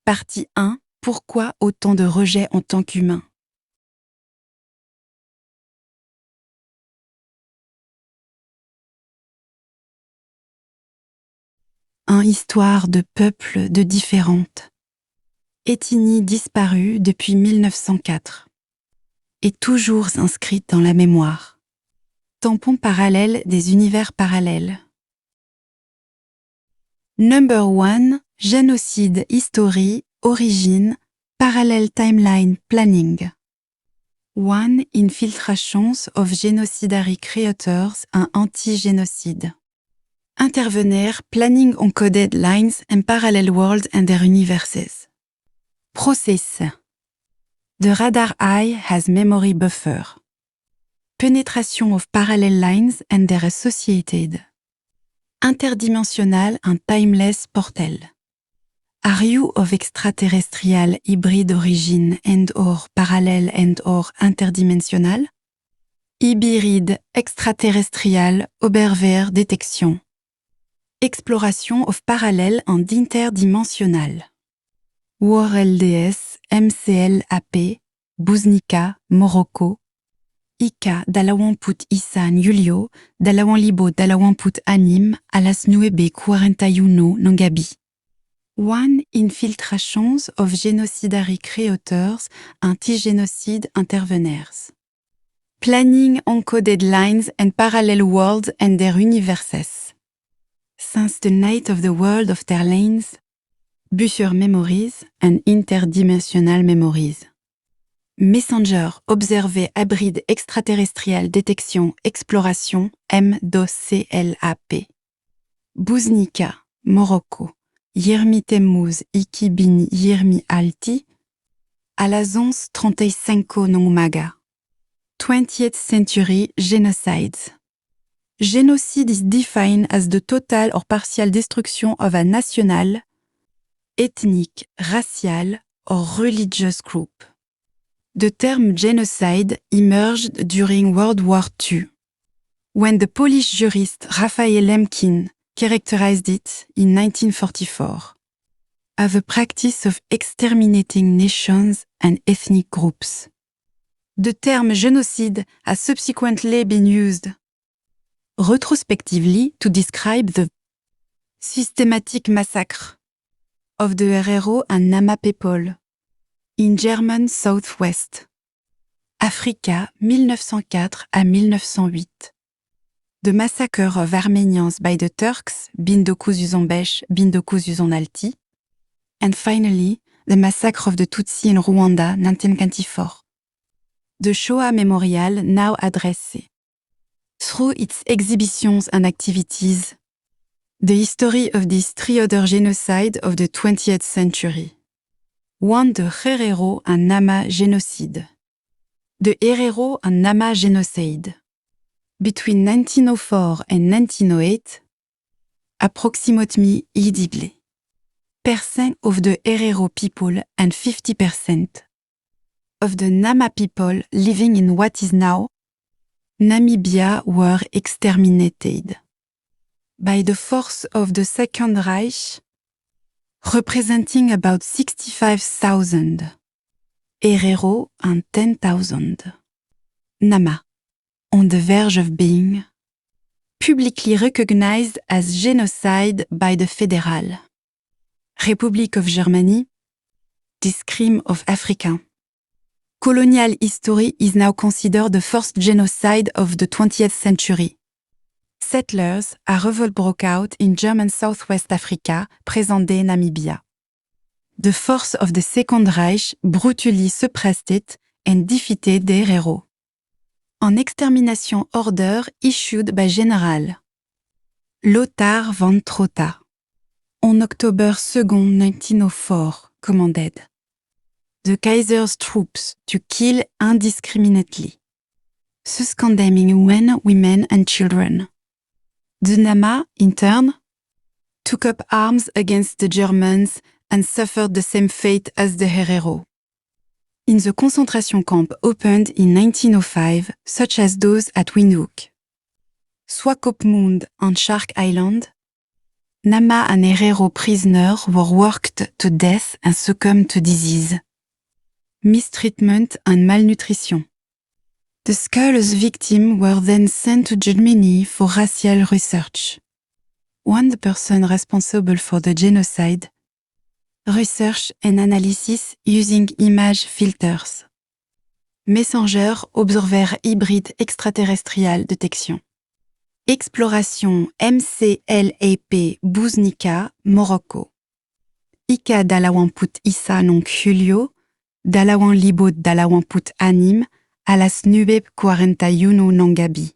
Partie 1. Pourquoi autant de rejets en tant qu'humain? Histoire de peuples de différentes. Ethnie disparue depuis 1904. Et toujours inscrite dans la mémoire. Tampon parallèle des univers parallèles. Number 1. Génocide, history, origine, parallel timeline planning. 1. Infiltrations of genocidary creators and anti-génocide. Intervenir planning encoded lines and parallel worlds and their universes. Process. The radar eye has memory buffer. Penetration of parallel lines and their associated. Interdimensional and timeless portal. Are you of extraterrestrial hybrid origin and or parallel and or interdimensional? Hybrid extraterrestrial Oberwehr détection. Exploration of parallel and interdimensional. WorLDS, MCLAP, Buznica, Morocco. Ika Dalawamput Isan Julio, Dalawanlibo Dalawamput Anim, Alas 41 Nangabi. 1. Infiltrations of genocidary creators, anti-genocide interveners. Planning encoded lines and parallel worlds and their universes. Since the night of the world of their lanes, buffer memories and interdimensional memories. Messenger, observer, hybrid extraterrestrial détection, exploration, M2CLAP. Buznica, Morocco. Yirmi Temmuz, Iki Bini Yirmi Alti. Alazons 35 Nongmaga. 20th century genocides. Genocide is defined as the total or partial destruction of a national, ethnic, racial, or religious group. The term genocide emerged during World War II, when the Polish jurist Raphael Lemkin characterized it in 1944 as a practice of exterminating nations and ethnic groups. The term genocide has subsequently been used retrospectively to describe the systematic massacre of the Herero and Nama people in German Southwest, Africa 1904 à 1908. The massacre of Armenians by the Turks, 1914, 19alti, and finally, the massacre of the Tutsi in Rwanda, 1924. The Shoah Memorial now addresses, through its exhibitions and activities, the history of these three other genocides of the 20th century. 1. The Herero and Nama genocide. The Herero and Nama genocide. Between 1904 and 1908, approximately idibly. % of the Herero people and 50% of the Nama people living in what is now Namibia were exterminated by the force of the Second Reich, representing about 65,000 Herero and 10,000 Nama, on the verge of being publicly recognized as genocide by the Federal Republic of Germany, this crime of Africa. Colonial history is now considered the first genocide of the 20th century. Settlers, a revolt broke out in German Southwest Africa, present-day Namibia. The force of the Second Reich brutally suppressed it and defeated the Herero. An extermination order issued by General Lothar von Trotha on October 2, 1904, commanded the Kaiser's troops to kill indiscriminately, thus condemning men, women, and children. The Nama, in turn, took up arms against the Germans and suffered the same fate as the Herero. In the concentration camp opened in 1905, such as those at Windhoek, Swakopmund and Shark Island, Nama and Herero prisoner were worked to death and succumbed to disease. Mistreatment and malnutrition. The skull's victims were then sent to Germany for racial research. One person responsible for the genocide. Research and analysis using image filters. Messenger observer hybride extraterrestrial detection. Exploration MCLAP Buznica, Morocco. Ika Dalawamput Issa nonc Julio, Dalawan Libot Dalawamput Anim, Alas Nubeb 41 Nangabi.